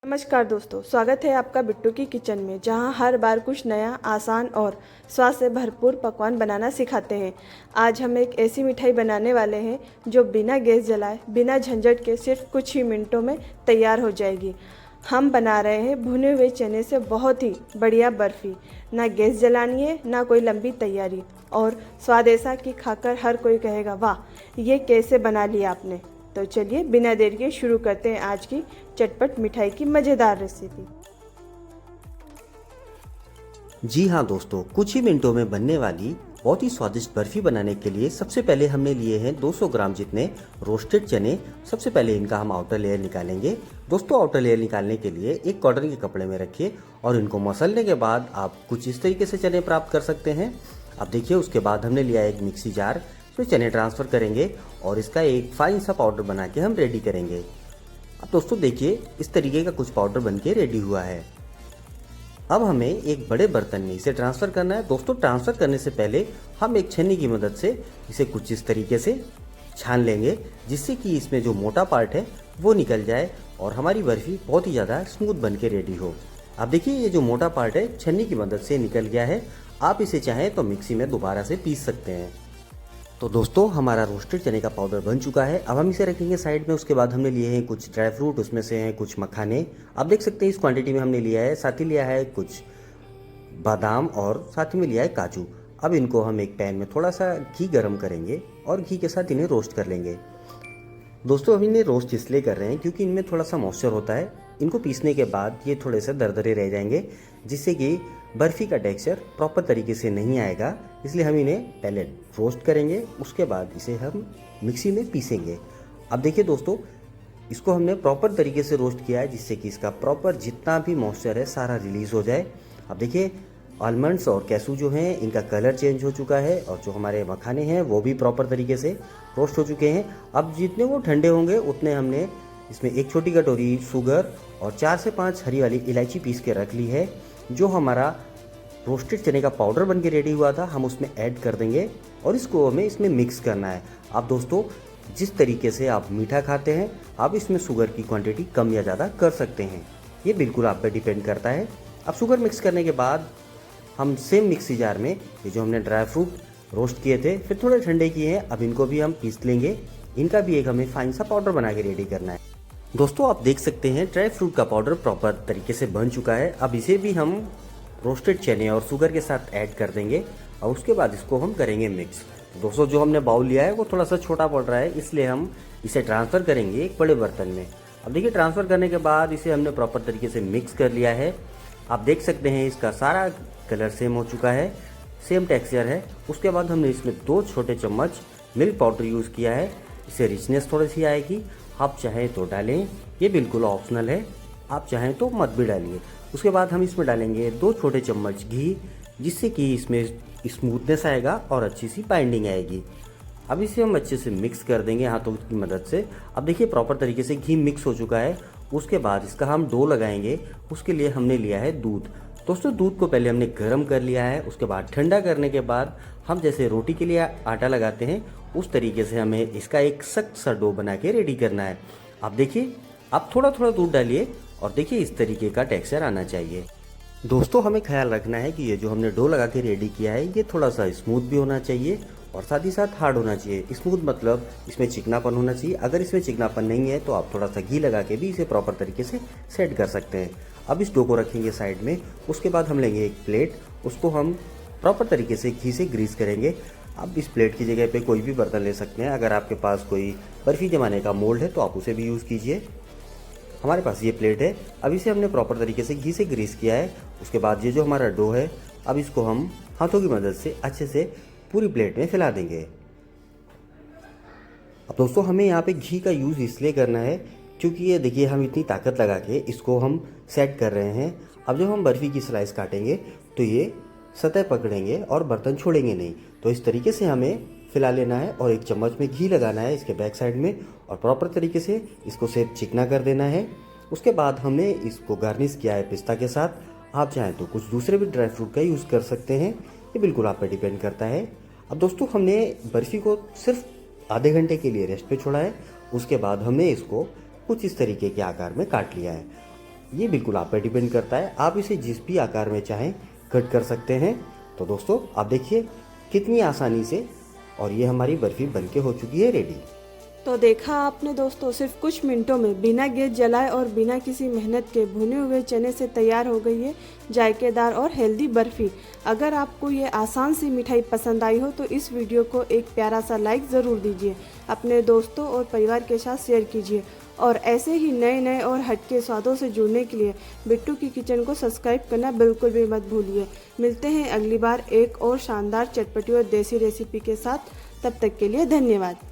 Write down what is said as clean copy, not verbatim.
नमस्कार दोस्तों, स्वागत है आपका बिट्टू की किचन में, जहां हर बार कुछ नया, आसान और स्वाद से भरपूर पकवान बनाना सिखाते हैं। आज हम एक ऐसी मिठाई बनाने वाले हैं जो बिना गैस जलाए, बिना झंझट के सिर्फ कुछ ही मिनटों में तैयार हो जाएगी। हम बना रहे हैं भुने हुए चने से बहुत ही बढ़िया बर्फ़ी। ना गैस जलानी है, ना कोई लंबी तैयारी, और स्वाद ऐसा कि खाकर हर कोई कहेगा वाह, ये कैसे बना लिया आपने। तो चलिए बिना देर के शुरू करते हैं आज की चटपट मिठाई की मज़ेदार रेसिपी। जी हाँ दोस्तों, कुछ ही मिनटों में बनने वाली बहुत ही स्वादिष्ट बर्फी बनाने के लिए सबसे पहले हमने लिए हैं 200 ग्राम जितने रोस्टेड चने। सबसे पहले इनका हम आउटर लेयर निकालेंगे। दोस्तों, आउटर लेयर निकालने के लिए एक कॉटन के कपड़े में रखिए और इनको मसलने के बाद आप कुछ इस तरीके से चने प्राप्त कर सकते हैं। अब देखिए, उसके बाद हमने लिया एक मिक्सी जार, इसमें चने ट्रांसफ़र करेंगे और इसका एक फाइन सा पाउडर बना के हम रेडी करेंगे। अब दोस्तों देखिए, इस तरीके का कुछ पाउडर बनके रेडी हुआ है। अब हमें एक बड़े बर्तन में इसे ट्रांसफ़र करना है। दोस्तों, ट्रांसफ़र करने से पहले हम एक छन्नी की मदद से इसे कुछ इस तरीके से छान लेंगे, जिससे कि इसमें जो मोटा पार्ट है वो निकल जाए और हमारी बर्फ़ी बहुत ही ज़्यादा स्मूथ बन के रेडी हो। अब देखिए, ये जो मोटा पार्ट है छन्नी की मदद से निकल गया है। आप इसे चाहें तो मिक्सी में दोबारा से पीस सकते हैं। तो दोस्तों, हमारा रोस्टेड चने का पाउडर बन चुका है। अब हम इसे रखेंगे साइड में। उसके बाद हमने लिए हैं कुछ ड्राई फ्रूट, उसमें से हैं कुछ मखाने। आप देख सकते हैं इस क्वांटिटी में हमने लिया है। साथ ही लिया है कुछ बादाम और साथ ही में लिया है काजू। अब इनको हम एक पैन में थोड़ा सा घी गरम करेंगे और घी के साथ इन्हें रोस्ट कर लेंगे। दोस्तों, हम इन्हें रोस्ट इसलिए कर रहे हैं क्योंकि इनमें थोड़ा सा मॉइस्चर होता है। इनको पीसने के बाद ये थोड़े से दरदरे रह जाएंगे, जिससे कि बर्फ़ी का टेक्सचर प्रॉपर तरीके से नहीं आएगा। इसलिए हम इन्हें पहले रोस्ट करेंगे, उसके बाद इसे हम मिक्सी में पीसेंगे। अब देखिए दोस्तों, इसको हमने प्रॉपर तरीके से रोस्ट किया है, जिससे कि इसका प्रॉपर जितना भी मॉइस्चर है सारा रिलीज़ हो जाए। अब देखिए, आलमंड्स और कैशू जो हैं इनका कलर चेंज हो चुका है और जो हमारे मखाने हैं वो भी प्रॉपर तरीके से रोस्ट हो चुके हैं। अब जितने वो ठंडे होंगे उतने हमने इसमें एक छोटी कटोरी शुगर और 4 से 5 हरी वाली इलायची पीस के रख ली है। जो हमारा रोस्टेड चने का पाउडर बन के रेडी हुआ था, हम उसमें ऐड कर देंगे और इसको हमें इसमें मिक्स करना है। अब दोस्तों, जिस तरीके से आप मीठा खाते हैं, आप इसमें शुगर की क्वांटिटी कम या ज़्यादा कर सकते हैं। ये बिल्कुल आप पे डिपेंड करता है। अब शुगर मिक्स करने के बाद हम सेम मिक्सी जार में ये जो हमने ड्राई फ्रूट रोस्ट किए थे फिर थोड़े ठंडे किए हैं, अब इनको भी हम पीस लेंगे। इनका भी एक हमें फाइन सा पाउडर बना के रेडी करना है। दोस्तों, आप देख सकते हैं ड्राई फ्रूट का पाउडर प्रॉपर तरीके से बन चुका है। अब इसे भी हम रोस्टेड चने और शुगर के साथ ऐड कर देंगे और उसके बाद इसको हम करेंगे मिक्स। दोस्तों, जो हमने बाउल लिया है वो थोड़ा सा छोटा पड़ रहा है, इसलिए हम इसे ट्रांसफ़र करेंगे एक बड़े बर्तन में। अब देखिए, ट्रांसफ़र करने के बाद इसे हमने प्रॉपर तरीके से मिक्स कर लिया है। आप देख सकते हैं इसका सारा कलर सेम हो चुका है, सेम टेक्सचर है। उसके बाद हमने इसमें 2 छोटे चम्मच मिल्क पाउडर यूज़ किया है। इससे रिचनेस थोड़ी सी आएगी। आप चाहें तो डालें, ये बिल्कुल ऑप्शनल है, आप चाहें तो मत भी डालिए। उसके बाद हम इसमें डालेंगे 2 छोटे चम्मच घी, जिससे कि इसमें स्मूथनेस आएगा और अच्छी सी बाइंडिंग आएगी। अब इसे हम अच्छे से मिक्स कर देंगे हाथों की मदद से। अब देखिए, प्रॉपर तरीके से घी मिक्स हो चुका है। उसके बाद इसका हम डो लगाएंगे। उसके लिए हमने लिया है दूध। दोस्तों, दूध को पहले हमने गर्म कर लिया है। उसके बाद ठंडा करने के बाद हम जैसे रोटी के लिए आटा लगाते हैं उस तरीके से हमें इसका एक सख्त सा डो बना के रेडी करना है। आप देखिए, आप थोड़ा थोड़ा दूध डालिए और देखिए इस तरीके का टेक्सचर आना चाहिए। दोस्तों, हमें ख्याल रखना है कि ये जो हमने डो लगा के रेडी किया है ये थोड़ा सा स्मूथ भी होना चाहिए और साथ ही साथ हार्ड होना चाहिए। स्मूथ मतलब इसमें चिकनापन होना चाहिए। अगर इसमें चिकनापन नहीं है तो आप थोड़ा सा घी लगा के भी इसे प्रॉपर तरीके से सेट कर सकते हैं। अब इस डो को रखेंगे साइड में। उसके बाद हम लेंगे एक प्लेट, उसको हम प्रॉपर तरीके से घी से ग्रीस करेंगे। अब इस प्लेट की जगह पे कोई भी बर्तन ले सकते हैं। अगर आपके पास कोई बर्फ़ी जमाने का मोल्ड है तो आप उसे भी यूज़ कीजिए। हमारे पास ये प्लेट है। अब इसे हमने प्रॉपर तरीके से घी से ग्रीस किया है। उसके बाद ये जो हमारा डो है, अब इसको हम हाथों की मदद से अच्छे से पूरी प्लेट में फैला देंगे। अब दोस्तों, हमें यहाँ पे घी का यूज़ इसलिए करना है क्योंकि ये देखिए, हम इतनी ताकत लगा के इसको हम सेट कर रहे हैं। अब जब हम बर्फ़ी की स्लाइस काटेंगे तो ये सतह पकड़ेंगे और बर्तन छोड़ेंगे नहीं। तो इस तरीके से हमें फैला लेना है और एक चम्मच में घी लगाना है इसके बैक साइड में और प्रॉपर तरीके से इसको सेप चिकना कर देना है। उसके बाद हमने इसको गार्निश किया है पिस्ता के साथ। आप चाहें तो कुछ दूसरे भी ड्राई फ्रूट का यूज़ कर सकते हैं, ये बिल्कुल आप पर डिपेंड करता है। अब दोस्तों, हमने बर्फ़ी को सिर्फ आधे घंटे के लिए रेस्ट पे छोड़ा है। उसके बाद हमने इसको कुछ इस तरीके के आकार में काट लिया है। ये बिल्कुल आप पर डिपेंड करता है, आप इसे जिस भी आकार में चाहें कट कर सकते हैं। तो दोस्तों आप देखिए कितनी आसानी से, और ये हमारी बर्फ़ी बनके हो चुकी है रेडी। तो देखा आपने दोस्तों, सिर्फ कुछ मिनटों में बिना गैस जलाए और बिना किसी मेहनत के भुने हुए चने से तैयार हो गई है जायकेदार और हेल्दी बर्फ़ी। अगर आपको ये आसान सी मिठाई पसंद आई हो तो इस वीडियो को एक प्यारा सा लाइक ज़रूर दीजिए, अपने दोस्तों और परिवार के साथ शेयर कीजिए और ऐसे ही नए नए और हटके स्वादों से जुड़ने के लिए बिट्टू की किचन को सब्सक्राइब करना बिल्कुल भी मत भूलिए। मिलते हैं अगली बार एक और शानदार चटपटी और देसी रेसिपी के साथ। तब तक के लिए धन्यवाद।